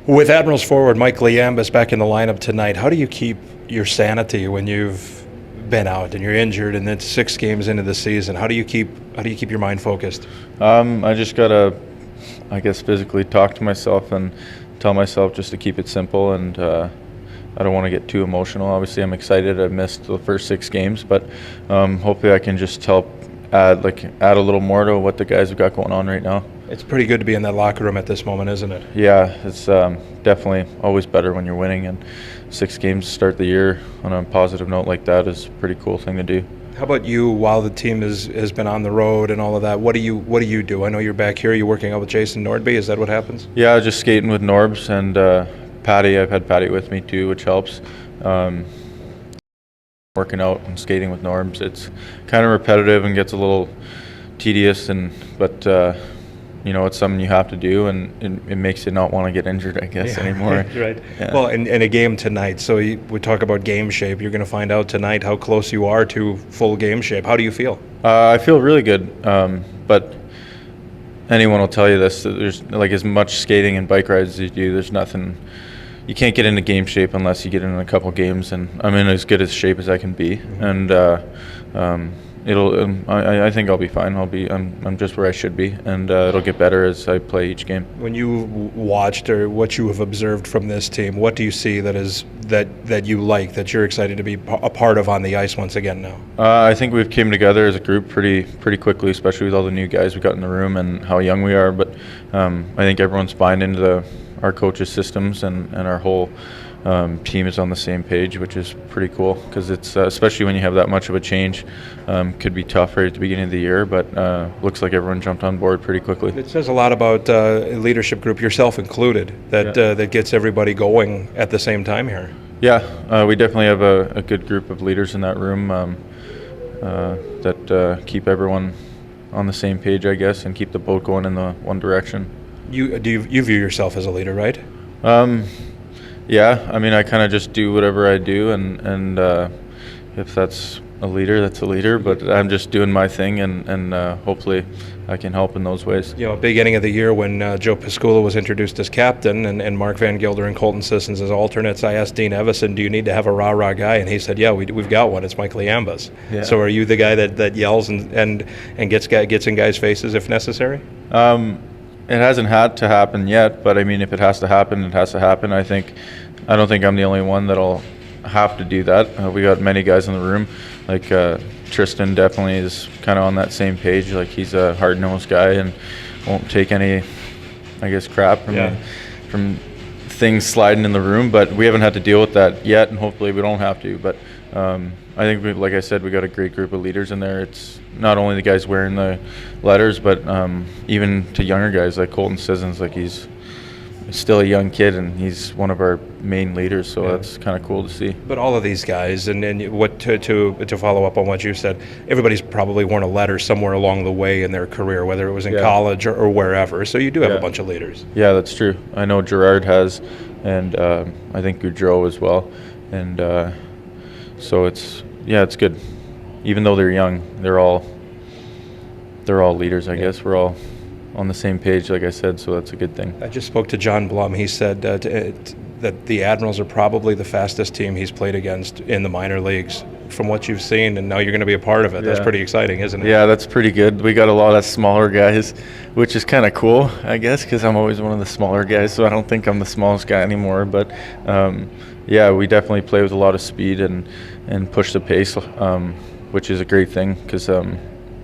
With Admirals forward Mike Liambas back in the lineup tonight, how do you keep your sanity when you've been out and you're injured and then 6 games into the season? How do you keep your mind focused? I just gotta, I guess, physically talk to myself and tell myself just to keep it simple, and I don't want to get too emotional. Obviously, I'm excited. I missed the first 6 games, but hopefully I can just help add a little more to what the guys have got going on right now. It's pretty good to be in that locker room at this moment, isn't it? Yeah, it's definitely always better when you're winning, and 6 games to start the year on a positive note like that is a pretty cool thing to do. How about you, while the team has been on the road and all of that, what do you do? I know you're back here, you're working out with Jason Nordby, is that what happens? Yeah, just skating with Norbs and Patty. I've had Patty with me too, which helps. Working out and skating with Norbs, it's kind of repetitive and gets a little tedious, but it's something you have to do, and it makes you not want to get injured, I guess, anymore. Right. Yeah. Well, in a game tonight, so we talk about game shape. You're going to find out tonight how close you are to full game shape. How do you feel? I feel really good, but anyone will tell you this. There's as much skating and bike rides as you do. There's nothing. You can't get into game shape unless you get in a couple games, and I'm in as good a shape as I can be, and I think I'll be fine. I'm just where I should be, and it'll get better as I play each game. When you watched or what you have observed from this team, what do you see that you like, that you're excited to be a part of on the ice once again now? I think we've came together as a group pretty quickly, especially with all the new guys we got in the room and how young we are. But I think everyone's buying into our coaches' systems, and our whole team is on the same page, which is pretty cool, because it's especially when you have that much of a change, could be tough right at the beginning of the year, but looks like everyone jumped on board pretty quickly. It says a lot about a leadership group, yourself included, that gets everybody going at the same time here. Yeah, we definitely have a good group of leaders in that room that keep everyone on the same page, I guess, and keep the boat going in the one direction. You view yourself as a leader, right? Yeah, I mean, I kind of just do whatever I do, and if that's a leader, that's a leader. But I'm just doing my thing, and hopefully I can help in those ways. Beginning of the year when Joe Piscula was introduced as captain and Mark Van Gilder and Colton Sissons as alternates, I asked Dean Evison, do you need to have a rah-rah guy? And he said, yeah, we've got one. It's Mike Liambas. Yeah. So are you the guy that yells and gets in guys' faces if necessary? It hasn't had to happen yet, but I mean, if it has to happen, it has to happen. I don't think I'm the only one that'll have to do that. We got many guys in the room, like Tristan definitely is kind of on that same page. Like, he's a hard-nosed guy and won't take any, I guess, crap from things sliding in the room. But we haven't had to deal with that yet, and hopefully we don't have to. But I think, like I said, we got a great group of leaders in there. It's not only the guys wearing the letters, but even to younger guys like Colton Sissons. Like, he's still a young kid, and he's one of our main leaders, so that's kind of cool to see. But all of these guys, and what to follow up on what you said, everybody's probably worn a letter somewhere along the way in their career, whether it was in college or wherever. So you do have a bunch of leaders. Yeah, that's true. I know Gerard has, and I think Goudreau as well, and so it's good. Even though they're young, they're all leaders, I guess. We're all on the same page, like I said, so that's a good thing. I just spoke to John Blum. He said that the Admirals are probably the fastest team he's played against in the minor leagues. From what you've seen, and now you're going to be a part of it. That's pretty exciting, isn't it? Yeah, that's pretty good. We got a lot of smaller guys, which is kind of cool, I guess, because I'm always one of the smaller guys, so I don't think I'm the smallest guy anymore. But we definitely play with a lot of speed and push the pace, which is a great thing, because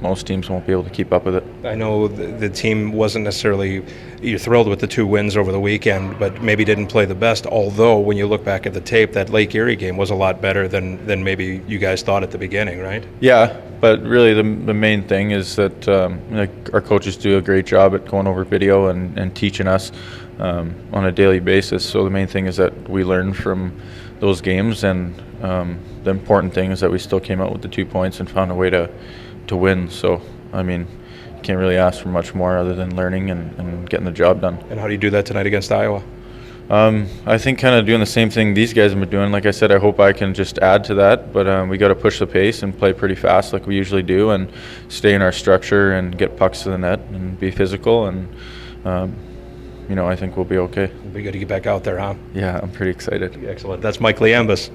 most teams won't be able to keep up with it. I know the team wasn't necessarily, you're thrilled with the 2 wins over the weekend, but maybe didn't play the best, although when you look back at the tape, that Lake Erie game was a lot better than maybe you guys thought at the beginning, right? Yeah, but really the main thing is that our coaches do a great job at going over video and teaching us on a daily basis. So the main thing is that we learn from those games, and the important thing is that we still came out with the 2 points and found a way to win. So, I mean, you can't really ask for much more other than learning and getting the job done. And how do you do that tonight against Iowa? I think kind of doing the same thing these guys have been doing. Like I said, I hope I can just add to that, but we got to push the pace and play pretty fast like we usually do, and stay in our structure and get pucks to the net and be physical, and I think we'll be okay. It'll be good to get back out there, huh? Yeah, I'm pretty excited. Excellent. That's Mike Liambas.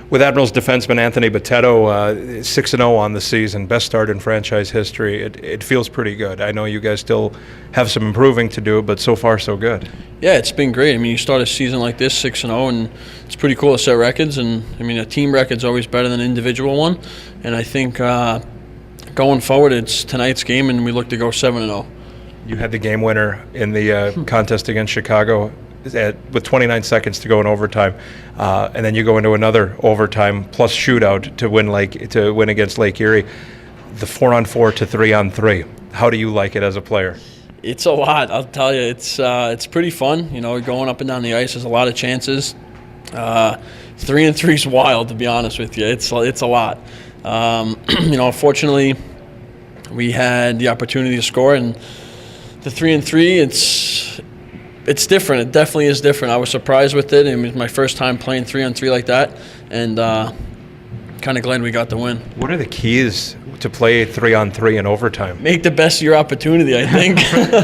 With Admirals defenseman Anthony Botetto, 6-0 on the season, best start in franchise history. It feels pretty good. I know you guys still have some improving to do, but so far so good. Yeah, it's been great. I mean, you start a season like this, 6-0, and it's pretty cool to set records. And I mean, a team record's always better than an individual one. And I think going forward, it's tonight's game, and we look to go 7-0. You had the game winner in the contest against Chicago with 29 seconds to go in overtime, and then you go into another overtime plus shootout to win against Lake Erie. The 4-on-4 to 3-on-3. How do you like it as a player? It's a lot. I'll tell you, it's pretty fun. Going up and down the ice, there's a lot of chances. 3-on-3 is wild, to be honest with you. It's a lot. Fortunately, we had the opportunity to score, and the 3-on-3, it's different. It definitely is different. I was surprised with it. It was my first time playing 3-on-3 like that, and kind of glad we got the win. What are the keys to play 3-on-3 in overtime? Make the best of your opportunity, I think.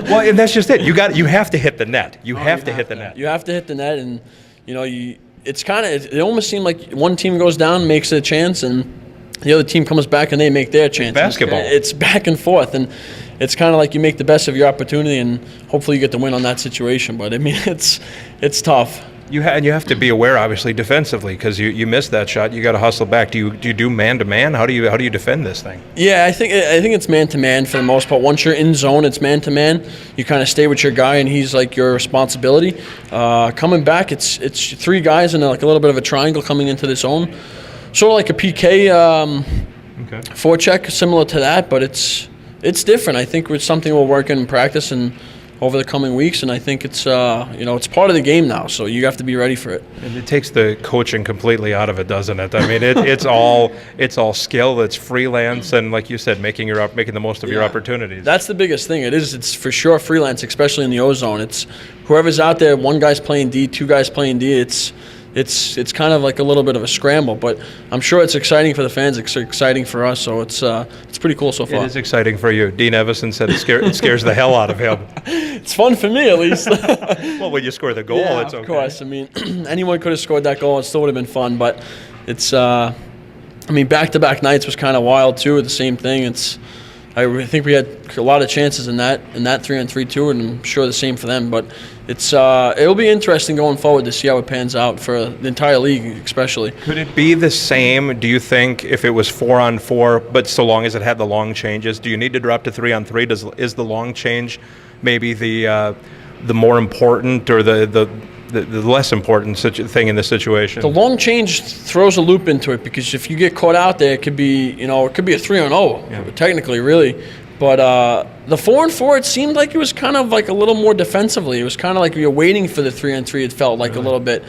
Well, and that's just it. You have to hit the net. You have to hit the net. You have to hit the net, and it almost seemed like one team goes down, makes a chance, and the other team comes back and they make their chance. Basketball. It's back and forth, and it's kind of like you make the best of your opportunity, and hopefully you get the win on that situation. But I mean, it's tough. And you have to be aware, obviously, defensively, because you missed that shot. You got to hustle back. Do you do man-to-man? How do you defend this thing? Yeah, I think it's man-to-man for the most part. Once you're in zone, it's man-to-man. You kind of stay with your guy, and he's like your responsibility. Coming back, it's three guys in like a little bit of a triangle coming into the zone, sort of like a PK forecheck, similar to that, but it's different. I think it's something we'll work in practice and over the coming weeks, and I think it's it's part of the game now, so you have to be ready for it. And it takes the coaching completely out of it, doesn't it? I mean, it's all skill, it's freelance, and like you said, making the most of your opportunities. That's the biggest thing. It's for sure freelance, especially in the O-zone. It's whoever's out there. One guy's playing D, two guys playing D. It's kind of like a little bit of a scramble, but I'm sure it's exciting for the fans. It's exciting for us, so it's pretty cool so far. It is exciting for you. Dean Evison said it scares the hell out of him. It's fun for me, at least. Well, when you score the goal, yeah, it's okay. Of course. I mean, anyone could have scored that goal. It still would have been fun, but it's. Back-to-back nights was kind of wild too. The same thing. I think we had a lot of chances in that 3-on-3 too, and I'm sure the same for them. But it'll be interesting going forward to see how it pans out for the entire league, especially. Could it be the same, do you think, if it was 4-on-4, but so long as it had the long changes? Do you need to drop to 3-on-3? Is the long change maybe the more important or the less important thing in this situation? The long change throws a loop into it, because if you get caught out there, it could be a 3-on-0, technically, really. But the 4-4, it seemed like it was kind of like a little more defensively. It was kind of like we were waiting for the 3-on-3. It felt like a little bit.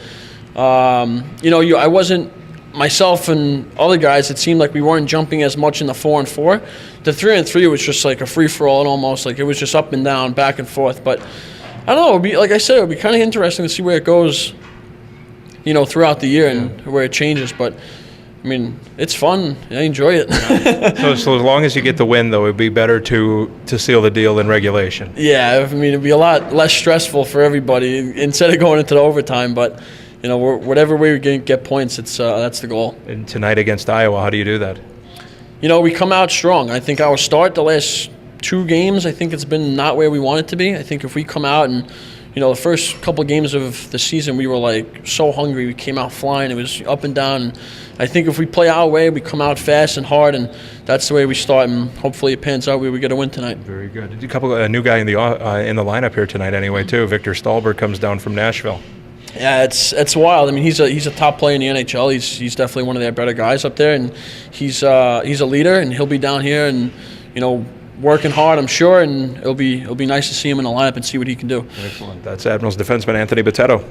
I wasn't myself and other guys. It seemed like we weren't jumping as much in the 4-on-4. The 3-on-3 was just like a free for all, and almost like it was just up and down, back and forth. But I don't know. It'd be, like I said, it would be kind of interesting to see where it goes. Throughout the year and where it changes, but. I mean, it's fun. I enjoy it. So as long as you get the win, though, it'd be better to seal the deal in regulation. Yeah, I mean, it'd be a lot less stressful for everybody instead of going into the overtime. But whatever way we get points, that's the goal. And tonight against Iowa, how do you do that? We come out strong. I think our start the last 2 games, I think it's been not where we want it to be. I think if we come out and the first couple of games of the season, we were like so hungry. We came out flying. It was up and down. And I think if we play our way, we come out fast and hard, and that's the way we start. And hopefully it pans out where we get a win tonight. Very good. A new guy in the lineup here tonight, anyway, too. Victor Stahlberg comes down from Nashville. Yeah, it's wild. I mean, he's a top player in the NHL. He's definitely one of their better guys up there, and he's a leader, and he'll be down here and working hard, I'm sure, and it'll be nice to see him in the lineup and see what he can do. Excellent. That's Admirals defenseman Anthony Botetto.